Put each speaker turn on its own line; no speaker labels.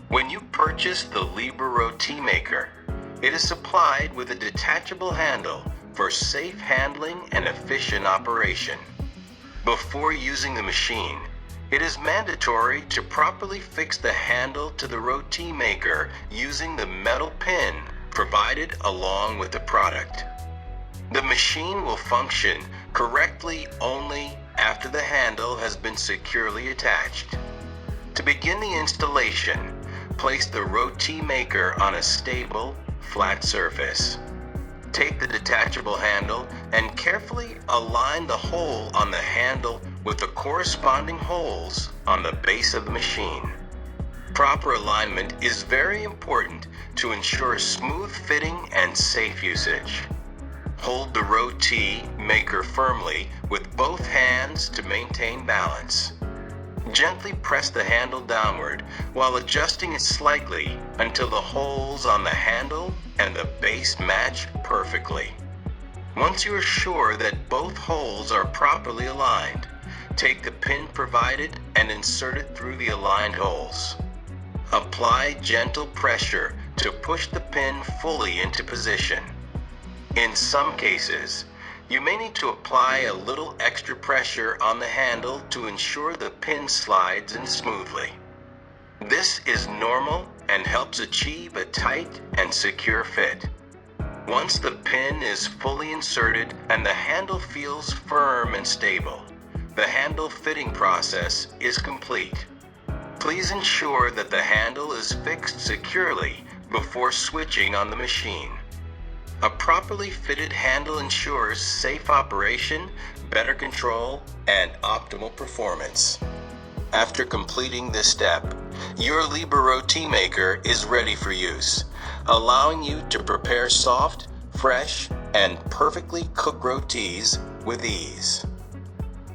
When you purchase the Libra Roti Maker, it is supplied with a detachable handle for safe handling and efficient operation. Before using the machine, it is mandatory to properly fix the handle to the roti maker using the metal pin provided along with the product. The machine will function correctly only after the handle has been securely attached. To begin the installation, place the roti maker on a stable, flat surface. Take the detachable handle and carefully align the hole on the handle with the corresponding holes on the base of the machine. Proper alignment is very important to ensure smooth fitting and safe usage. Hold the roti maker firmly with both hands to maintain balance. Gently press the handle downward while adjusting it slightly until the holes on the handle and the base match perfectly. Once you are sure that both holes are properly aligned, take the pin provided and insert it through the aligned holes. Apply gentle pressure to push the pin fully into position. In some cases, you may need to apply a little extra pressure on the handle to ensure the pin slides in smoothly. This is normal and helps achieve a tight and secure fit. Once the pin is fully inserted and the handle feels firm and stable, the handle fitting process is complete. Please ensure that the handle is fixed securely before switching on the machine. A properly fitted handle ensures safe operation, better control, and optimal performance. After completing this step, your Libra Roti Maker is ready for use, allowing you to prepare soft, fresh, and perfectly cooked rotis with ease.